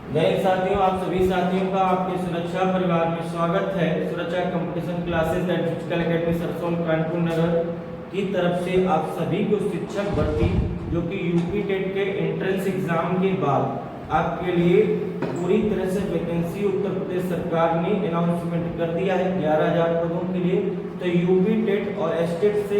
नए साथियों, आप सभी साथियों का आपके सुरक्षा परिवार में स्वागत है। सुरक्षा competition classes and physical academy Sarson Kanpur Nagar की तरफ से आप सभी को शिक्षक भर्ती जो कि यूपी टेट के एंट्रेंस एग्जाम के बाद आपके लिए पूरी तरह से वैकेंसी उत्तर प्रदेश सरकार ने अनाउंसमेंट कर दिया है 11,000 पदों के लिए। तो यूपी टेट और एस्टेट से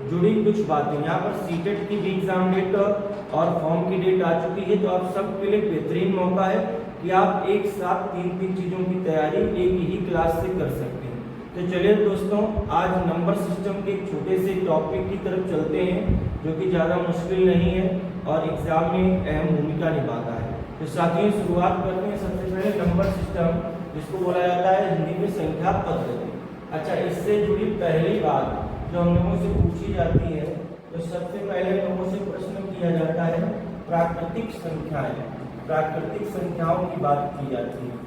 जुड़ी कुछ बातें, यहाँ पर सीटेट की भी एग्जाम डेट और फॉर्म की डेट आ चुकी है। तो आप सबके लिए बेहतरीन मौका है कि आप एक साथ तीन चीज़ों की तैयारी एक ही क्लास से कर सकते हैं। तो चलिए दोस्तों, आज नंबर सिस्टम के एक छोटे से टॉपिक की तरफ चलते हैं जो कि ज़्यादा मुश्किल नहीं है और एग्जाम में अहम भूमिका निभाता है। तो साथियों, शुरुआत करते हैं सबसे पहले नंबर सिस्टम, जिसको बोला जाता है हिंदी में संख्या पद्धति। अच्छा, इससे जुड़ी पहली बात जो हम लोगों से पूछी जाती है, तो सबसे पहले लोगों से प्रश्न किया जाता है प्राकृतिक संख्याएं। प्राकृतिक संख्याओं की बात की जाती है,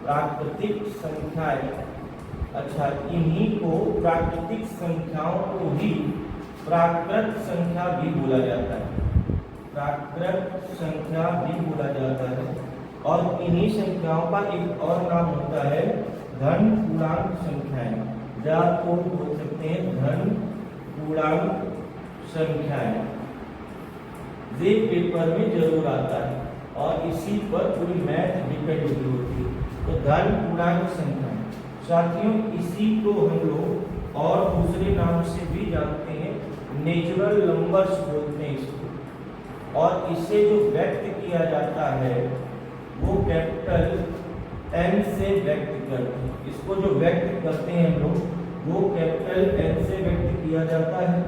प्राकृतिक संख्याएं। अच्छा, इन्हीं को प्राकृतिक संख्याओं को ही प्राकृत संख्या भी बोला जाता है, प्राकृत संख्या भी बोला जाता है। और इन्हीं संख्याओं का एक और नाम होता है धन पूर्णांक संख्याएं, को बोल सकते हैं धन पूर्णांक संख्याएं। ये पेपर में जरूर आता है और इसी पर पूरी मैथ डिपेंड होती है। तो धन पूर्णांक संख्याएं साथियों, इसी को हम लोग और दूसरे नाम से भी जानते हैं, नेचुरल नंबर्स बोलते हैं इसको। और इसे जो व्यक्त किया जाता है वो कैपिटल एन से व्यक्त करते हैं। इसको जो व्यक्त करते हैं हम लोग वो कैपिटल एन से व्यक्त किया जाता है।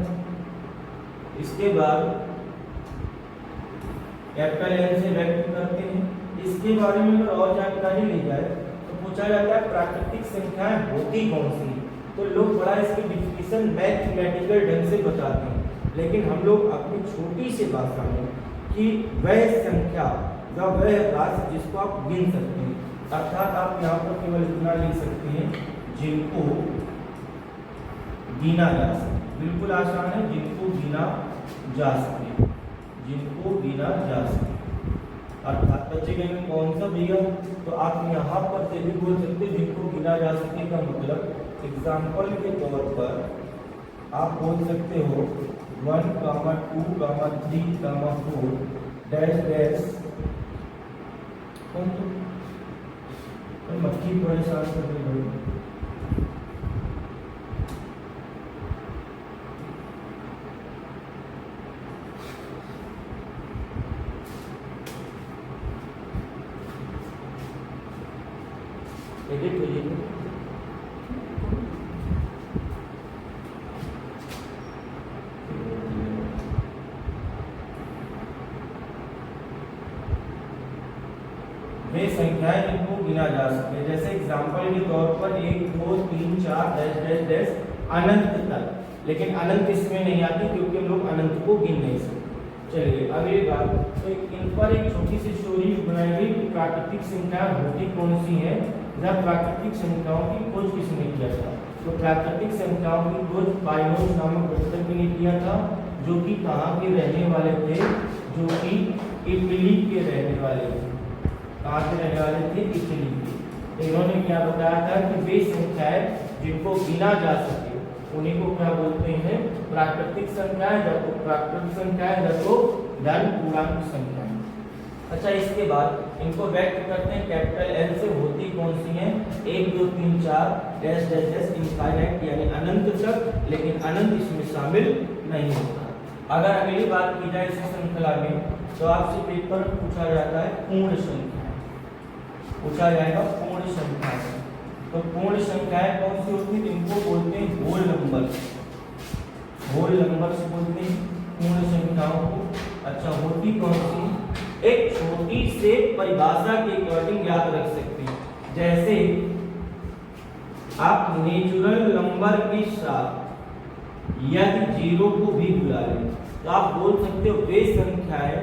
इसके बाद कैपिटल एन से व्यक्त करते हैं। इसके बारे में अगर और जानकारी ली जाए तो पूछा जाता है प्राकृतिक संख्याएं होती कौन सी। तो लोग बड़ा इसकी डिफिनेशन मैथमेटिकल ढंग से बताते हैं, लेकिन हम लोग अपनी छोटी सी भाषा में कि वह संख्या या वह राशि जिसको आप गिन सकते हैं, अर्थात आप यहाँ पर केवल इतना लिख सकते हैं जिनको गिना जा सके। बिल्कुल आसान है, जिनको गिना जा सके, जिनको गिना जा सके। अर्थात बच्चे कहेंगे कौन सा भैया, तो आप यहाँ पर से भी बोल सकते हैं जिनको गिना जा सके का मतलब एग्जाम्पल के तौर पर आप बोल सकते हो 1, 2, 3, 4 डैश डैश। मक्खी परेशान कर रही है। एडिट हो जाएगी। वे संख्याएं जिनको गिना जा सके, जैसे एग्जाम्पल के तौर पर 1, 2, 3, 4 डैश डैश डैश अनंत तक। लेकिन अनंत इसमें नहीं आती क्योंकि हम लोग अनंत को गिन नहीं सकते। चलिए अगली बात, तो इन पर एक छोटी सी स्टोरी बनाई गई कि प्राकृतिक संख्या होती कौन सी है, जब प्राकृतिक संख्याओं की खोज किसने किया था। तो प्राकृतिक संख्याओं की खोज पाइनोस नामक गणितज्ञ ने किया था, जो कि कहाँ के रहने वाले थे, जो कि इटली के रहने वाले थे। कहाँ के रहने वाले थे? इटली के। इन्होंने क्या बताया था कि वे संख्याएं जिनको गिना जा सके उन्हीं को क्या बोलते हैं? प्राकृतिक संख्याएं। जब प्राकृतिक संख्याएं तो धन पूर्णांक संख्याएं। अच्छा, इसके बाद इनको व्यक्त करते हैं कैपिटल एन से, होती कौन सी हैं? 1, 2, 3, 4 डैश डैश डैश इनफाइनाइट यानी अनंत तक, लेकिन अनंत इसमें शामिल नहीं होता। अगर अगली बात की जाए इस श्रृंखला में, तो आपसे पेपर पूछा जाता है पूर्ण संख्या, पूछा जाएगा पूर्ण संख्याएं। तो पूर्ण संख्याएं कौन सी होती है? इनको बोलते हैं होल नंबर, होल नंबर से बोलते हैं पूर्ण संख्याओं को। अच्छा, होती कौन सी? एक छोटी से परिभाषा के अकॉर्डिंग याद रख सकते हैं, जैसे आप नेचुरल नंबर के साथ यदि जीरो को भी बुला लें तो आप बोल सकते हो वे संख्याएं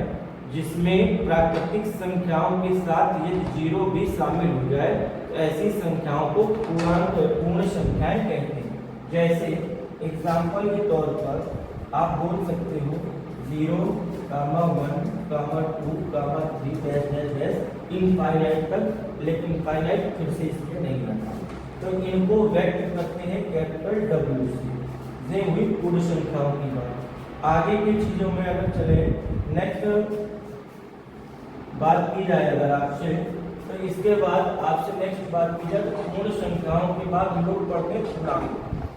जिसमें प्राकृतिक संख्याओं के साथ यदि जीरो भी शामिल हो जाए तो ऐसी संख्याओं को पूर्ण संख्याएं कहते हैं। जैसे एग्जाम्पल के तौर पर आप बोल सकते हो 0, 1, 2, 3 डैश डैश डैश इनफाइनाइट तक, लेकिन इनफाइनाइट फिर से इसमें नहीं आता। तो इनको व्यक्त करते हैं कैपिटल W से। ये हुई पूर्ण संख्याओं की बात। आगे की चीजों में अगर चले, नेक्स्ट बात की जाए अगर आपसे, तो इसके बाद आपसे नेक्स्ट बात की जाए तो पूर्ण संख्याओं के बाद हम लोग पढ़ते हैं पूर्णांक।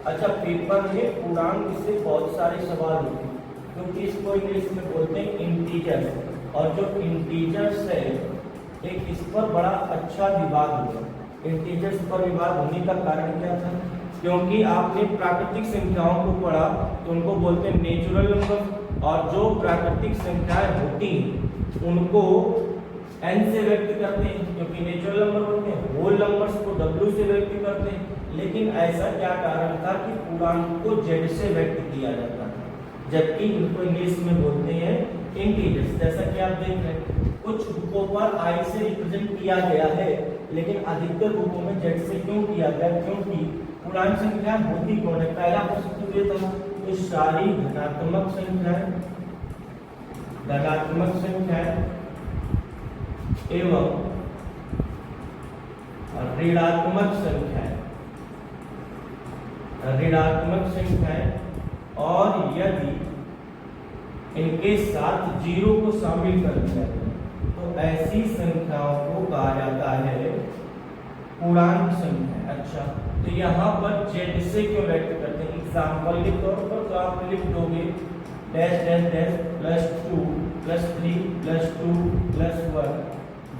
अच्छा, पेपर में पूर्णांक से बहुत सारे सवाल होते हैं, क्योंकि इसको इंग्लिश में बोलते हैं इंटीजर, और जो इंटीजर्स है एक इस पर बड़ा अच्छा विवाद हुआ। इंटीजर्स पर विवाद होने का कारण क्या था? क्योंकि आपने प्राकृतिक संख्याओं को पढ़ा तो उनको बोलते हैं नेचुरल नंबर, और जो प्राकृतिक संख्याएं होती हैं उनको n से व्यक्त करते हैं, क्योंकि नेचुरल नंबर होते हैं। होल नंबर्स को W से व्यक्त करते हैं। लेकिन ऐसा क्या कारण था कि पूर्णांक को Z से व्यक्त किया जाता था, जबकि इनको इंग्लिश में बोलते हैं इंटीजर्स। जैसा कि आप देख रहे हैं कुछ बुकों पर I से रिप्रेजेंट किया गया है, लेकिन अधिकतर बुकों में Z से क्यों किया गया? क्योंकि पूर्णांक संख्या होती कौन है? पहला प्रश्न ये था, तो सारी धनात्मक संख्याएं एवं ऋणात्मक संख्याएं और यदि इनके साथ जीरो को शामिल कर दिया जाए तो ऐसी संख्याओं को कहा जाता है पूर्णांक संख्या। अच्छा, तो यहाँ पर Z से क्यों व्यक्त करते हैं? एग्जाम्पल के तौर पर तो आप लिख दोगे dash dash dash +2 +3 +2 +1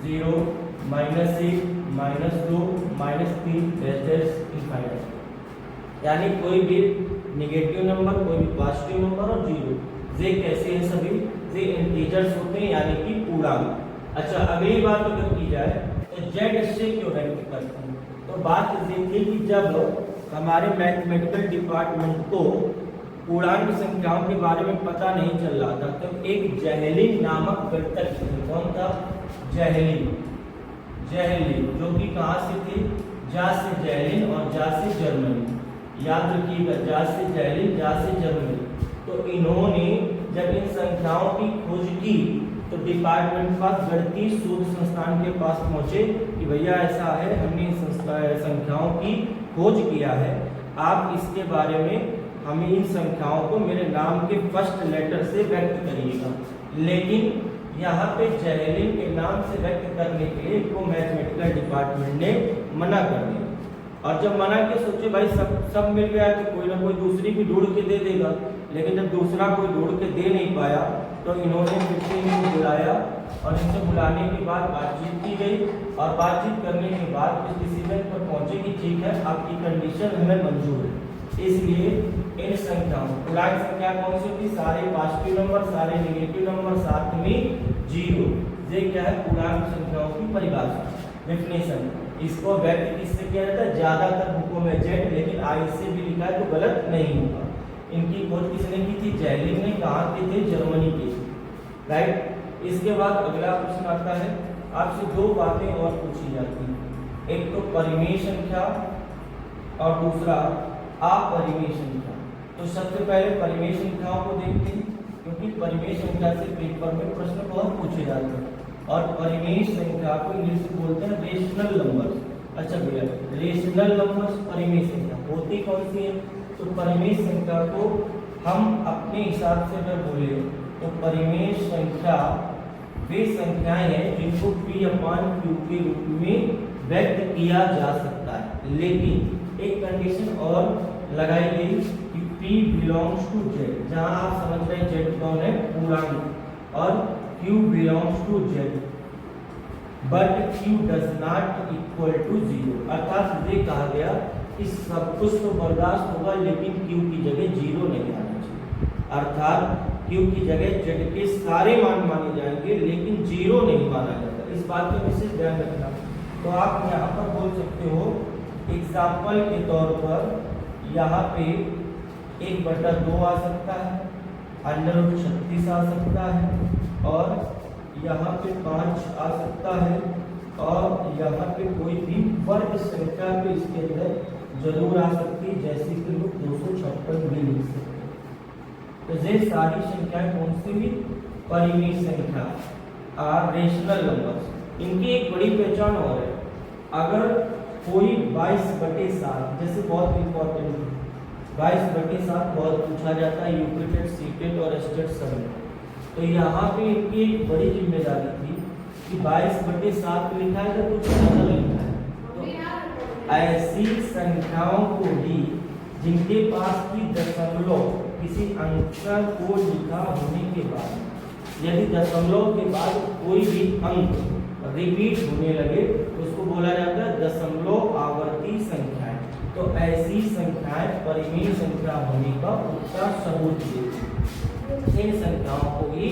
0 -1 -2 -3 dash dash infinite. यानी कोई भी नेगेटिव नंबर, कोई भी पॉजिटिव नंबर और जीरो, ये कैसे हैं? सभी ये इंटीजर्स होते हैं, यानी कि पूर्णांक। अच्छा, अगली बात अगर की जाए तो Z से क्यों व्यक्त करते हैं? तो बात ये थी कि जब हमारे मैथमेटिकल डिपार्टमेंट को पूर्णांक संख्याओं के बारे में पता नहीं चल रहा था, तो एक जहेलिन नामक गणितज्ञ थे। कौन था? जहेलिन, जो कि कहाँ से थे? जा से जहेलिन और जा से जर्मनी। याद रखिएगा, जा से जहेलिन, जा से जर्मनी। तो इन्होंने जब इन संख्याओं की खोज की तो डिपार्टमेंट पास गणितीय शोध संस्थान के पास पहुंचे कि भैया ऐसा है, हमने संख्याओं की खोज किया है, आप इसके बारे में हमें इन संख्याओं को मेरे नाम के फर्स्ट लेटर से व्यक्त करिएगा। लेकिन यहाँ पे जहेलिन के नाम से व्यक्त करने के लिए इनको मैथमेटिकल डिपार्टमेंट ने मना कर दिया। और जब मना के सोचे भाई सब मिल गया तो कोई ना कोई दूसरी भी ढूंढ के दे देगा, लेकिन जब दूसरा कोई ढूंढ के दे नहीं पाया तो इन्होंने फिर से इनको बुलाया, और इनसे बुलाने के बाद बातचीत की गई, और बातचीत करने के बाद इस डिसीजन पर पहुंचे कि ठीक है, आपकी कंडीशन हमें मंजूर है। इसलिए इन संख्याओं, पूर्णांक संख्या कौन सी होती? सारे पॉजिटिव नंबर, सारे नेगेटिव नंबर, साथ में जीरो। ये क्या है? पूर्णांक संख्याओं की परिभाषा, डेफिनेशन। इसको व्यक्त किससे किया जाता है? ज्यादातर बुकों में Z, लेकिन I से भी लिखा है तो गलत नहीं होगा। इनकी खोज किसने की थी? जहेलिन ने। कहाँ के थे? जर्मनी के, राइट। इसके बाद अगला प्रश्न आता है, आपसे दो बातें और पूछी जाती हैं, एक तो परिमेय संख्या और दूसरा अपरिमेय संख्या। तो सबसे पहले परिमेय संख्याओं को देखते हैं, क्योंकि परिमेय संख्या से पेपर में प्रश्न बहुत पूछे जाते हैं। और परिमेय संख्या को इंग्लिश में बोलते हैं रेशनल नंबर्स। अच्छा भैया, रेशनल नंबर्स परिमेय संख्या होती कौन सी है? तो परिमेय संख्या को हम अपने हिसाब से अगर बोले तो परिमेय संख्या वे संख्याएं हैं जिनको P/Q के रूप में व्यक्त किया जा सकता है, लेकिन एक कंडीशन और लगाई गई कि P बिलोंग्स टू Z। जहां आप समझ रहे हैं Z कौन है? पूर्णांक, और Q belongs to Z but Q does not equal to 0। अर्थात ये कहा गया कि सब कुछ तो बर्दाश्त होगा, लेकिन Q की जगह 0 नहीं आना चाहिए। अर्थात Q की जगह Z के सारे मान माने जाएंगे, लेकिन 0 नहीं माना जाता। इस बात का विशेष ध्यान रखना। तो आप यहाँ पर बोल सकते हो, एग्जाम्पल के तौर पर यहाँ पे 1/2 आ सकता है, √36 आ सकता है, और यहाँ पे 5 आ सकता है, और यहाँ पे कोई भी वर्ग संख्या पे इसके अंदर जरूर आ सकती है, जैसे कि लोग 256 भी लिख सकते हैं। तो ये सारी संख्याएं कौन सी भी? परिमेय संख्या, रेशनल नंबर्स। इनकी एक बड़ी पहचान और है, अगर कोई 22/7, जैसे बहुत इंपॉर्टेंट है, 22/7 बहुत पूछा जाता है यूपीटेट, सीटेट और स्टेट सब में, तो यहाँ पे इनकी एक बड़ी जिम्मेदारी थी कि 22/7 लिखा है तो कुछ ज़्यादा लिखा है, तो ऐसी संख्याओं को भी जिनके पास की दशमलव किसी अंक को लिखा होने के बाद, यदि दशमलव के बाद कोई भी अंक रिपीट होने लगे तो उसको बोला जाता है दशमलव आवर्ती संख्याएं। तो ऐसी संख्याएं परिमेय संख्या होने का उत्तर सबूत देती हैं। इन संख्याओं को ही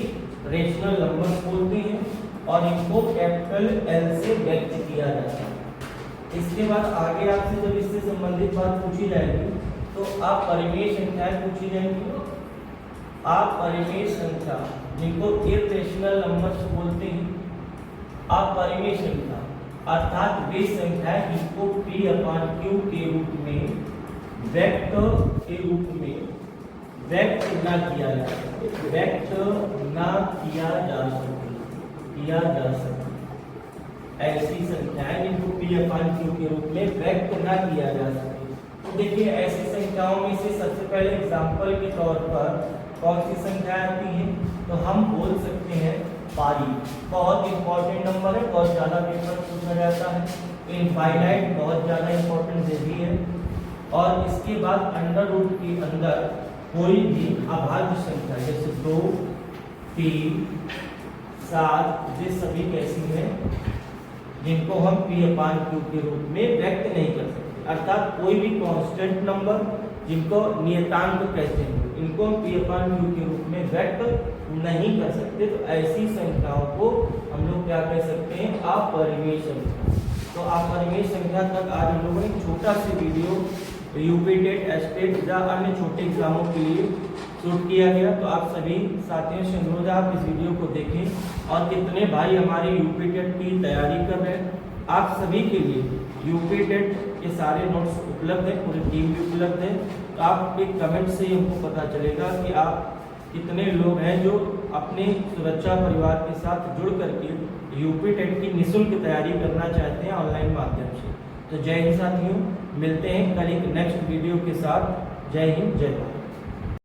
रेशनल नंबर्स बोलते हैं और इनको कैपिटल एल से व्यक्त किया जाता है। इसके बाद आगे आपसे जब इससे संबंधित बात पूछी जाएगी तो आप परिमेय संख्याएं पूछी जाएंगी। आप परिमेय संख्या जिनको इर्रेशनल नंबर्स बोलते हैं, आप परिमेय संख्या अर्थात वे संख्याएं जिनको P/Q के रूप में व्यक्त के रूप में व्यक्त न किया जा सके, व्यक्त न किया जा सके, ऐसी संख्याएं जिनको P/Q के रूप में व्यक्त न किया जा सके। तो देखिए ऐसी संख्याओं में से सबसे पहले एग्जाम्पल के तौर पर कौन सी संख्या आती है, तो हम बोल सकते हैं पाई, बहुत इंपॉर्टेंट नंबर है, बहुत ज़्यादा पेपर पूछा जाता है। इनफाइनाइट बहुत ज़्यादा इंपॉर्टेंट भी है। और इसके बाद अंडर रूट के अंदर कोई भी अभाज्य संख्या जैसे 2, 3, 7 ये सभी कैसी हैं जिनको हम P/Q के रूप में व्यक्त नहीं कर सकते, अर्थात कोई भी कांस्टेंट नंबर जिनको नियतांक कहते हैं इनको हम P/Q के रूप में व्यक्त नहीं कर सकते। तो ऐसी संख्याओं को हम लोग क्या कह सकते हैं, अपरिमेय संख्या। तो अपरिमेय संख्या तक आज हम लोगों ने छोटा सा वीडियो यूपीटेट, एस्टेट या अन्य छोटे एग्जामों के लिए शूट किया गया। तो आप सभी साथियों से अनुरोध है आप इस वीडियो को देखें। और कितने भाई हमारे यूपीटेट की तैयारी कर रहे हैं, आप सभी के लिए यूपीटेट के सारे नोट्स उपलब्ध हैं, पूरी टीम भी उपलब्ध है। तो आप एक कमेंट से हमको पता चलेगा कि आप कितने लोग हैं जो अपने सुरक्षा परिवार के साथ जुड़ करके यूपीटेट की निःशुल्क तैयारी करना चाहते हैं ऑनलाइन माध्यम से। तो जय हिंद साथियों, मिलते हैं कल एक नेक्स्ट वीडियो के साथ। जय हिंद, जय भारत।